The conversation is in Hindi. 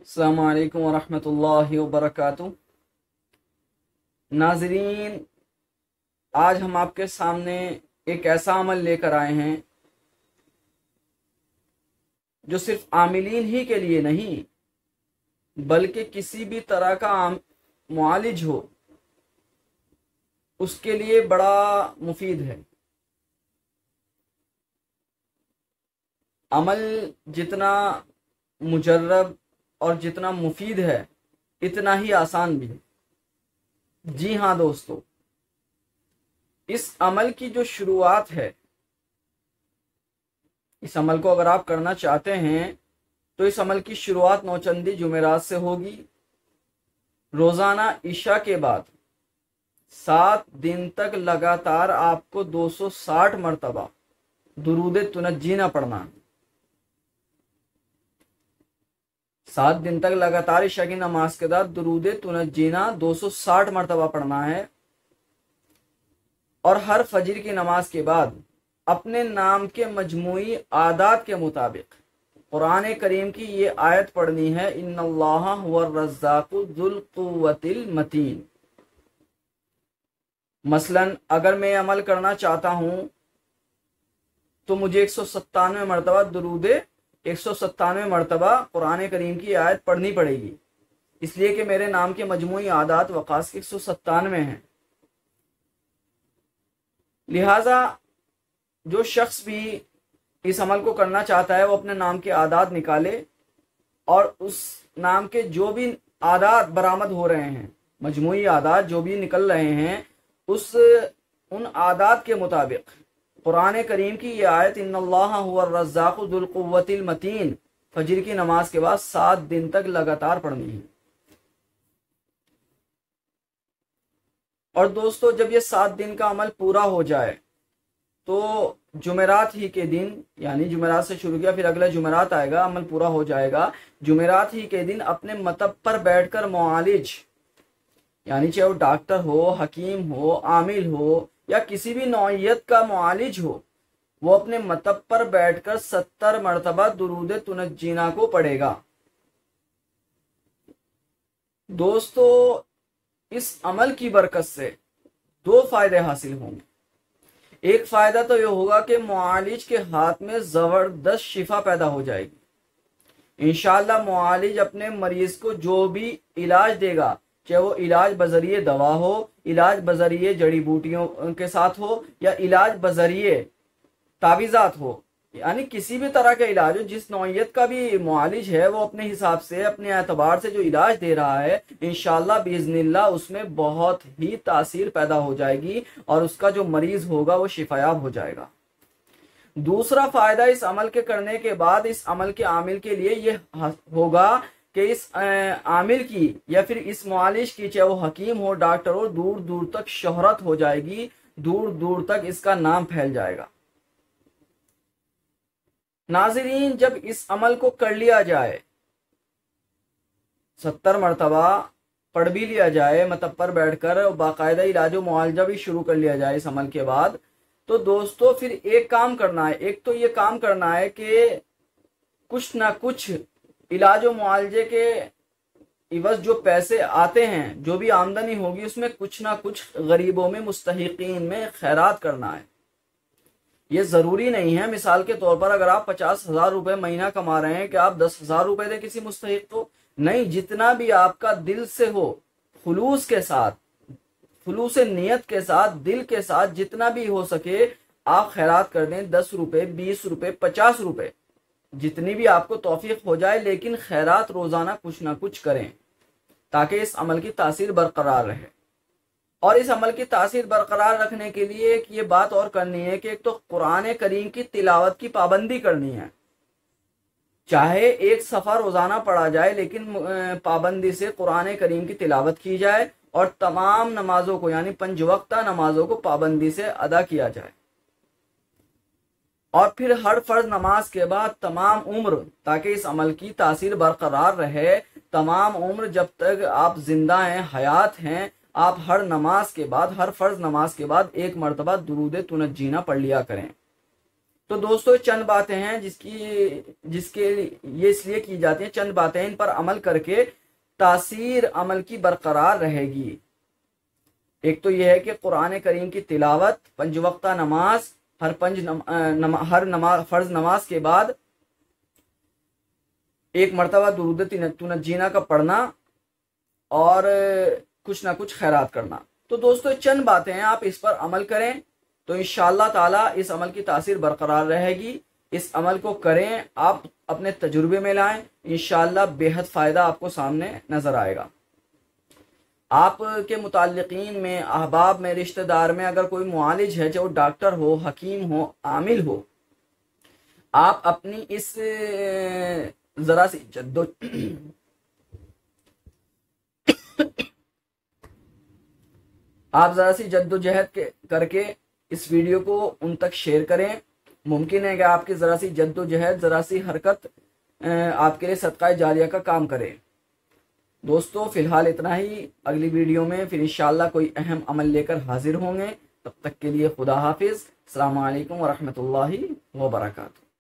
अस्सलामु अलैकुम वरहमतुल्लाहि वबरकातुह। नाज़रीन, आज हम आपके सामने एक ऐसा अमल लेकर आए हैं जो सिर्फ आमिलीन ही के लिए नहीं बल्कि किसी भी तरह का मुआलिज हो उसके लिए बड़ा मुफीद है। अमल जितना मुजर्रब और जितना मुफीद है इतना ही आसान भी है। जी हाँ दोस्तों, इस अमल की जो शुरुआत है, इस अमल को अगर आप करना चाहते हैं तो इस अमल की शुरुआत नौचंदी जुमेरात से होगी। रोज़ाना इशा के बाद 7 दिन तक लगातार आपको 260 मरतबा दुरूद तुनज्जीना पढ़ना है। 7 दिन तक लगातार इशा की नमाज के बाद दुरूद तुनज्जीना 260 मरतबा पढ़ना है। और हर फजर की नमाज के बाद अपने नाम के मजमूई आदात के मुताबिक कुरान करीम की ये आयत पढ़नी है, इन्नल्लाहा हुवर रज़्ज़ाक़ु ज़ुल क़ुव्वतिल मतीन। मसलन अगर मैं अमल करना चाहता हूं तो मुझे 197 मरतबा दुरूद 197 मरतबा कुरान करीम की आयत पढ़नी पड़ेगी, इसलिए कि मेरे नाम के मजमूई आदात वक़ास के 197 हैं। लिहाजा जो शख्स भी इस अमल को करना चाहता है वो अपने नाम के आदात निकाले और उस नाम के जो भी आदात बरामद हो रहे हैं, मजमूई आदात जो भी निकल रहे हैं, उन आदात के मुताबिक कुरान करीम की ये आयत इन्नल्लाहा हुवर रज़्ज़ाक़ु ज़ुल क़ुव्वतिल मतीन फजर की नमाज के बाद 7 दिन तक लगातार पढ़नी है। और दोस्तों, जब ये 7 दिन का अमल पूरा हो जाए तो जुमेरात ही के दिन, यानी जुमेरात से शुरू किया फिर अगला जुमेरात आएगा, अमल पूरा हो जाएगा। जुमेरात ही के दिन अपने मतब पर बैठकर मुआलिज, यानी चाहे वो डॉक्टर हो, हकीम हो, आमिल हो या किसी भी नौइयत का मुआलिज हो, वो अपने मतब पर बैठकर 70 मरतबा दुरूद तुनज्जीना को पढ़ेगा। दोस्तों, इस अमल की बरकत से 2 फायदे हासिल होंगे। एक फायदा तो यह होगा कि मुआलिज के हाथ में जबरदस्त शिफा पैदा हो जाएगी। इंशाअल्लाह मुआलिज अपने मरीज को जो भी इलाज देगा, चाहे वो इलाज बजरिए दवा हो, इलाज बजरिए जड़ी बूटियों के साथ हो या इलाज बजरिए तावीज़ात हो, यानी किसी भी तरह का इलाज हो, जिस नौइयत का भी मुआलिज है वो अपने हिसाब से, अपने एतबार से जो इलाज दे रहा है, इंशाअल्लाह बिइज़्निल्लाह उसमें बहुत ही तासीर पैदा हो जाएगी और उसका जो मरीज होगा वो शिफायाब हो जाएगा। दूसरा फायदा इस अमल के करने के बाद इस अमल के आमिल के लिए ये होगा कि इस आमिल की या फिर इस मुआलिज की, चाहे वो हकीम हो, डॉक्टर हो, दूर दूर तक शोहरत हो जाएगी, दूर दूर तक इसका नाम फैल जाएगा। नाज़रीन, जब इस अमल को कर लिया जाए, 70 मरतबा पढ़ भी लिया जाए मतलब पर बैठकर, बाकायदा इलाज व मुआलजा भी शुरू कर लिया जाए इस अमल के बाद, तो दोस्तों फिर एक काम करना है। एक तो ये काम करना है कि कुछ ना कुछ इलाज व मुआलजे के इवज़ जो पैसे आते हैं, जो भी आमदनी होगी, उसमें कुछ ना कुछ गरीबों में, मुस्तहिकीन में खैरात करना है। ये ज़रूरी नहीं है मिसाल के तौर पर अगर आप 50,000 रुपये महीना कमा रहे हैं कि आप 10,000 रुपये दें किसी मुस्तहिक को। नहीं, जितना भी आपका दिल से हो, खुलूस के साथ, खुलूस नियत के साथ, दिल के साथ, जितना भी हो सके आप खैरात कर दें। 10 रुपये, 20 रुपये, 50 रुपये, जितनी भी आपको तौफीक हो जाए, लेकिन खैरात रोज़ाना कुछ ना कुछ करें ताकि इस अमल की तासीर बरकरार रहे। और इस अमल की तासीर बरकरार रखने के लिए एक ये बात और करनी है कि एक तो कुरान करीम की तिलावत की पाबंदी करनी है। चाहे एक सफ़ा रोज़ाना पढ़ा जाए, लेकिन पाबंदी से कुरान करीम की तिलावत की जाए और तमाम नमाजों को, यानी 5 वक्ता नमाजों को पाबंदी से अदा किया जाए। और फिर हर फर्ज नमाज के बाद तमाम उम्र, ताकि इस अमल की तासीर बरकरार रहे, तमाम उम्र जब तक आप जिंदा हैं, हयात हैं, आप हर नमाज के बाद, हर फर्ज नमाज के बाद 1 मरतबा दुरूद तुनज्जीना पढ़ लिया करें। तो दोस्तों चंद बातें हैं जिसके ये इसलिए की जाती हैं, चंद बातें इन पर अमल करके तासीर अमल की बरकरार रहेगी। एक तो यह है कि कुरान करीम की तिलावत, पंज वक्ता नमाज, हर फर्ज नमाज के बाद एक मरतबा दुरूद तुनज्जीना का पढ़ना और कुछ ना कुछ खैरात करना। तो दोस्तों चंद बातें हैं, आप इस पर अमल करें तो इंशाअल्लाह ताला इस अमल की तासीर बरकरार रहेगी। इस अमल को करें, आप अपने तजुर्बे में लाएं, इंशाअल्लाह बेहद फ़ायदा आपको सामने नज़र आएगा। आपके मुताल्लिकीन में, अहबाब में, रिश्तेदार में अगर कोई मुआलिज है, जो डॉक्टर हो, हकीम हो, आमिल हो, आप अपनी इस ज़रा सी जद्दोजहद करके इस वीडियो को उन तक शेयर करें। मुमकिन है कि आपकी ज़रा सी जद्दोजहद, ज़रा सी हरकत आपके लिए सदका जारिया का काम करे। दोस्तों फिलहाल इतना ही, अगली वीडियो में फिर इंशाअल्लाह कोई अहम अमल लेकर हाजिर होंगे। तब तक के लिए खुदा हाफिज़। अस्सलामु अलैकुम व रहमतुल्लाहि व बरकातुहू।